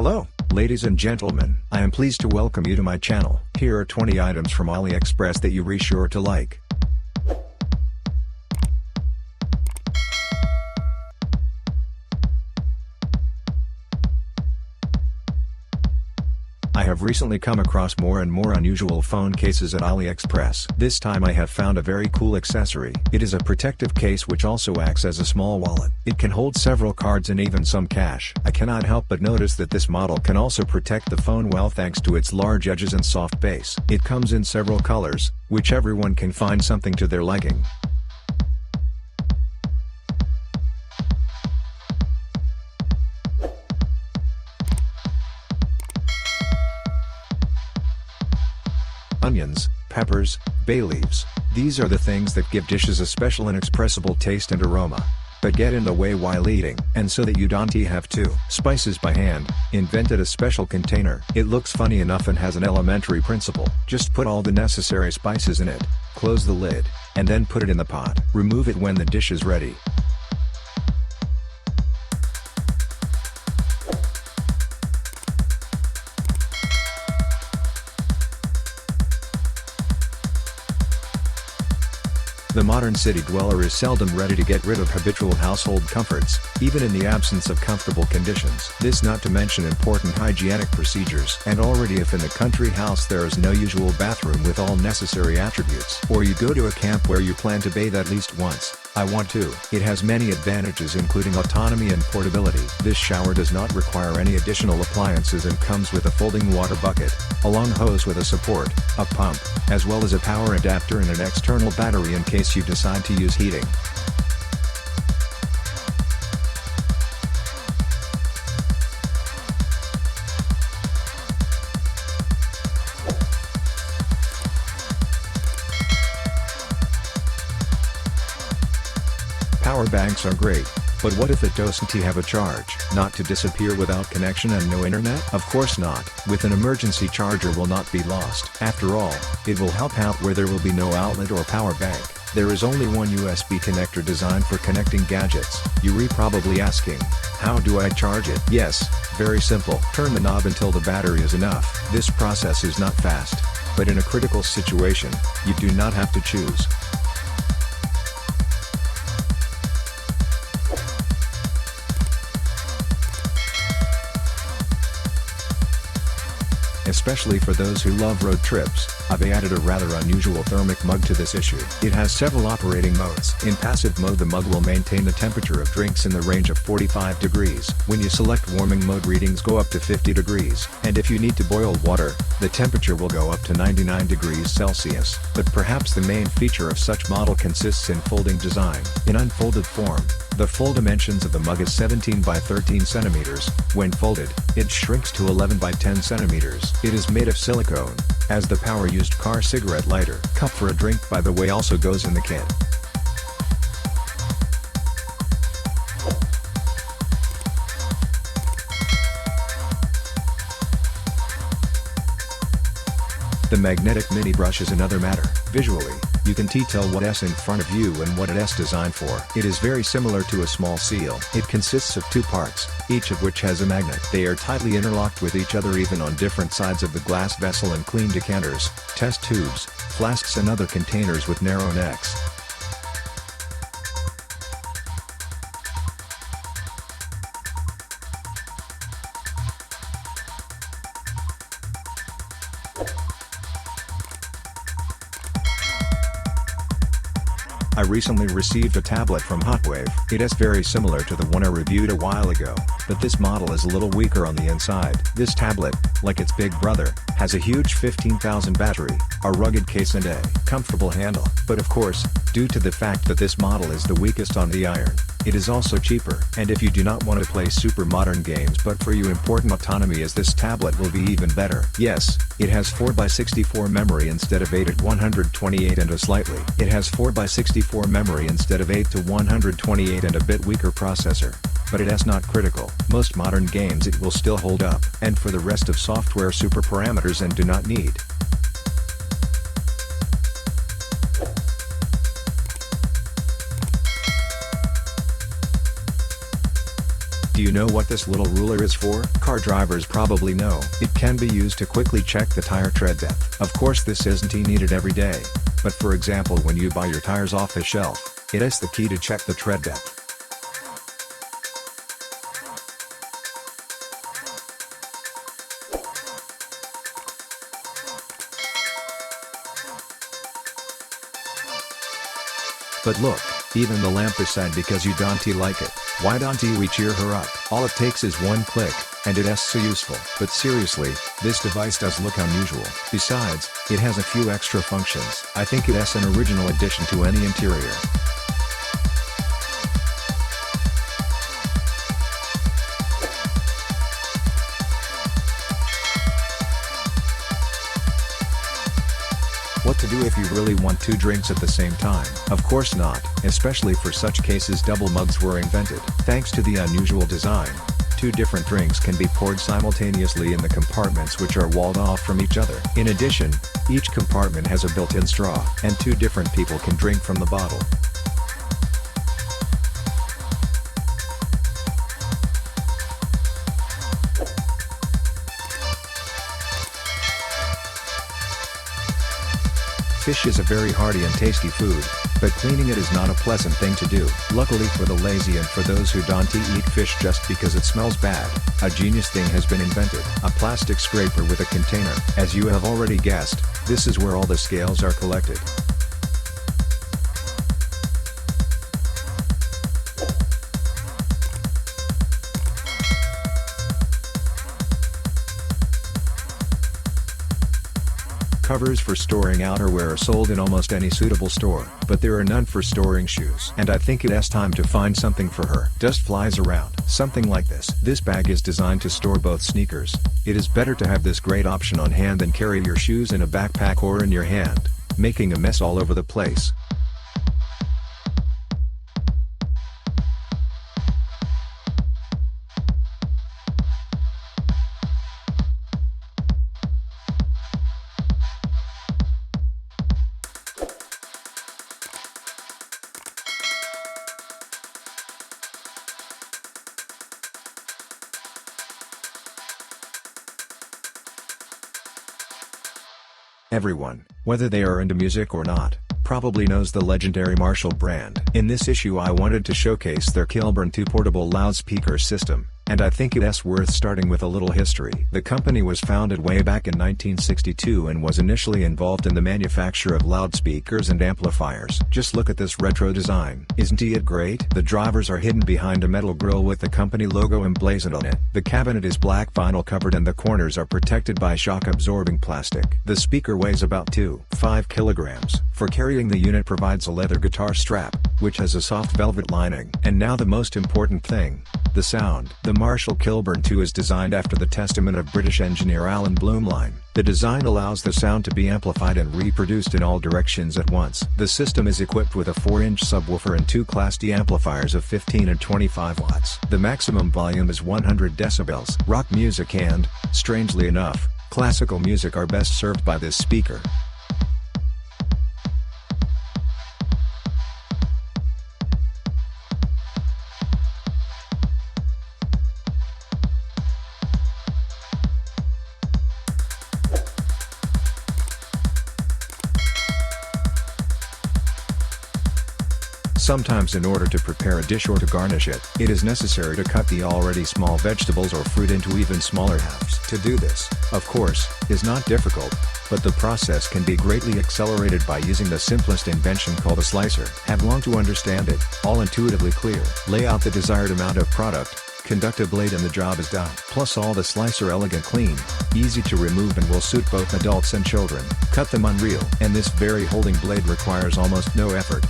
Hello, ladies and gentlemen. I am pleased to welcome you to my channel. Here are 20 items from AliExpress that you're sure to like. I have recently come across more and more unusual phone cases at AliExpress. This time I have found a very cool accessory. It is a protective case which also acts as a small wallet. It can hold several cards and even some cash. I cannot help but notice that this model can also protect the phone well thanks to its large edges and soft base. It comes in several colors, which everyone can find something to their liking. Onions, peppers, bay leaves. These are the things that give dishes a special inexpressible taste and aroma, but get in the way while eating. And so that you don't have to spices by hand, invented a special container. It looks funny enough and has an elementary principle. Just put all the necessary spices in it, close the lid, and then put it in the pot. Remove it when the dish is ready. The modern city dweller is seldom ready to get rid of habitual household comforts, even in the absence of comfortable conditions. This not to mention important hygienic procedures. And already if in the country house there is no usual bathroom with all necessary attributes, or you go to a camp where you plan to bathe at least once, I want to. It has many advantages including autonomy and portability. This shower does not require any additional appliances and comes with a folding water bucket, a long hose with a support, a pump, as well as a power adapter and an external battery in case you decide to use heating. Power banks are great, but what if it doesn't have a charge? Not to disappear without connection and no internet? Of course not. With an emergency charger will not be lost. After all, it will help out where there will be no outlet or power bank. There is only one USB connector designed for connecting gadgets. You're probably asking, how do I charge it? Yes, very simple. Turn the knob until the battery is enough. This process is not fast, but in a critical situation, you do not have to choose. Especially for those who love road trips, I've added a rather unusual thermic mug to this issue. It has several operating modes. In passive mode the mug will maintain the temperature of drinks in the range of 45 degrees. When you select warming mode readings go up to 50 degrees. And if you need to boil water, the temperature will go up to 99 degrees Celsius. But perhaps the main feature of such model consists in folding design. In unfolded form, the full dimensions of the mug is 17 by 13 centimeters. When folded, it shrinks to 11 by 10 centimeters. It is made of silicone, as the power-used car cigarette lighter. Cup for a drink by the way also goes in the kit. The magnetic mini brush is another matter. Visually, you can tell what is in front of you and what it is designed for. It is very similar to a small seal. It consists of two parts, each of which has a magnet. They are tightly interlocked with each other even on different sides of the glass vessel and clean decanters, test tubes, flasks and other containers with narrow necks. I recently received a tablet from Hotwave. It is very similar to the one I reviewed a while ago, but this model is a little weaker on the inside. This tablet, like its big brother, has a huge 15,000 battery, a rugged case and a comfortable handle. But of course, due to the fact that this model is the weakest on the iron, it is also cheaper. And if you do not want to play super modern games but for you important autonomy as this tablet will be even better. Yes, it has 4x64 memory instead of 8 at 128 and a slightly. It has 4x64 memory instead of 8 to 128 and a bit weaker processor. But it is not critical. Most modern games it will still hold up. And for the rest of software super parameters and do not need. Do you know what this little ruler is for? Car drivers probably know. It can be used to quickly check the tire tread depth. Of course this isn't needed every day. But for example when you buy your tires off the shelf, it is the key to check the tread depth. But look, even the lamp is sad because you don't like it. Why don't we cheer her up? All it takes is one click, and it is so useful. But seriously, this device does look unusual. Besides, it has a few extra functions. I think it is an original addition to any interior. What to do if you really want 2 drinks at the same time? Of course not, especially for such cases double mugs were invented. Thanks to the unusual design, 2 different drinks can be poured simultaneously in the compartments which are walled off from each other. In addition, each compartment has a built-in straw, and 2 different people can drink from the bottle. Fish is a very hearty and tasty food, but cleaning it is not a pleasant thing to do. Luckily for the lazy and for those who don't eat fish just because it smells bad, a genius thing has been invented. A plastic scraper with a container. As you have already guessed, this is where all the scales are collected. Covers for storing outerwear are sold in almost any suitable store, but there are none for storing shoes. And I think it is time to find something for her. Dust flies around. Something like this. This bag is designed to store both sneakers. It is better to have this great option on hand than carry your shoes in a backpack or in your hand, making a mess all over the place. Everyone, whether they are into music or not, probably knows the legendary Marshall brand. In this issue I wanted to showcase their Kilburn 2 portable loudspeaker system, and I think it is worth starting with a little history. The company was founded way back in 1962 and was initially involved in the manufacture of loudspeakers and amplifiers. Just look at this retro design. Isn't it great? The drivers are hidden behind a metal grille with the company logo emblazoned on it. The cabinet is black vinyl covered and the corners are protected by shock-absorbing plastic. The speaker weighs about 2.5 kilograms. For carrying the unit provides a leather guitar strap, which has a soft velvet lining. And now the most important thing, the sound. The Marshall Kilburn 2 is designed after the testament of British engineer Alan Blumlein. The design allows the sound to be amplified and reproduced in all directions at once. The system is equipped with a 4-inch subwoofer and 2 Class D amplifiers of 15 and 25 watts. The maximum volume is 100 decibels. Rock music and, strangely enough, classical music are best served by this speaker. Sometimes in order to prepare a dish or to garnish it, it is necessary to cut the already small vegetables or fruit into even smaller halves. To do this, of course, is not difficult, but the process can be greatly accelerated by using the simplest invention called a slicer. Have long to understand it, all intuitively clear. Lay out the desired amount of product, conduct a blade and the job is done. Plus all the slicer elegant, clean, easy to remove and will suit both adults and children. Cut them unreal. And this very holding blade requires almost no effort.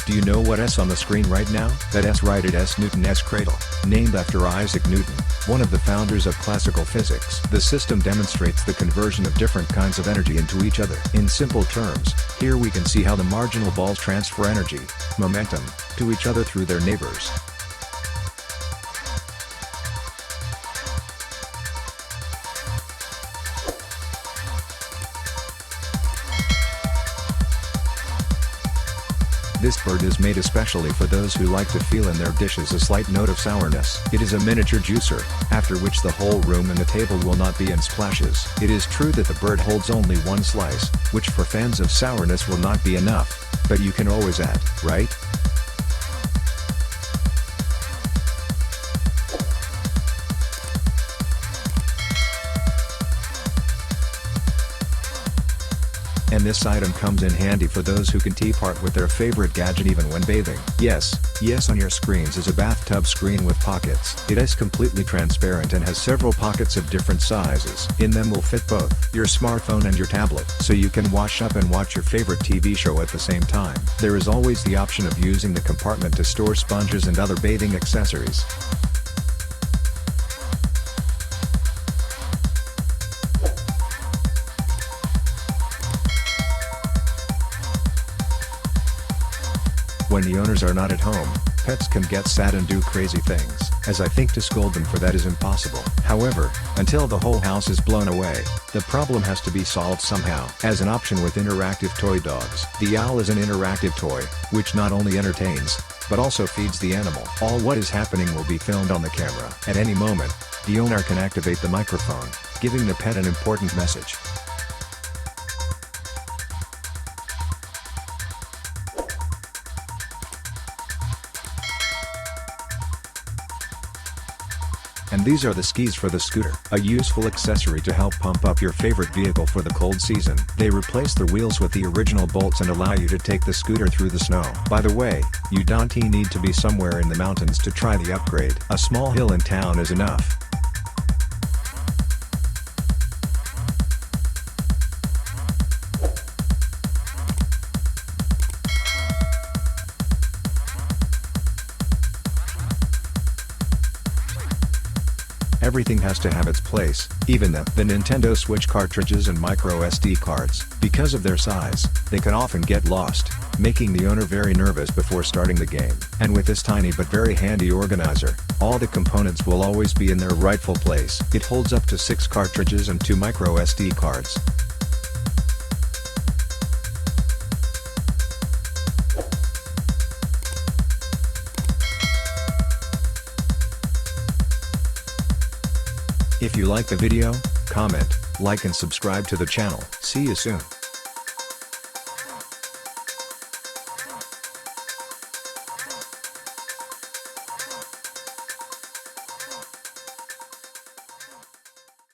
Do you know what is on the screen right now? That is right, it is Newton's cradle, named after Isaac Newton, one of the founders of classical physics. The system demonstrates the conversion of different kinds of energy into each other. In simple terms, here we can see how the marginal balls transfer energy, momentum, to each other through their neighbors. This bird is made especially for those who like to feel in their dishes a slight note of sourness. It is a miniature juicer, after which the whole room and the table will not be in splashes. It is true that the bird holds only one slice, which for fans of sourness will not be enough, but you can always add, right? And this item comes in handy for those who can teapot with their favorite gadget even when bathing. Yes, on your screens is a bathtub screen with pockets. It is completely transparent and has several pockets of different sizes. In them will fit both your smartphone and your tablet, so you can wash up and watch your favorite TV show at the same time. There is always the option of using the compartment to store sponges and other bathing accessories. When the owners are not at home, pets can get sad and do crazy things, as I think to scold them for that is impossible. However, until the whole house is blown away, the problem has to be solved somehow. As an option with interactive toy dogs, the owl is an interactive toy, which not only entertains, but also feeds the animal. All what is happening will be filmed on the camera. At any moment, the owner can activate the microphone, giving the pet an important message. And these are the skis for the scooter, a useful accessory to help pump up your favorite vehicle for the cold season. They replace the wheels with the original bolts and allow you to take the scooter through the snow. By the way, you don't need to be somewhere in the mountains to try the upgrade. A small hill in town is enough. Everything has to have its place, even the Nintendo Switch cartridges and micro SD cards. Because of their size, they can often get lost, making the owner very nervous before starting the game. And with this tiny but very handy organizer, all the components will always be in their rightful place. It holds up to 6 cartridges and 2 micro SD cards. If you like the video, comment, like and subscribe to the channel. See you soon.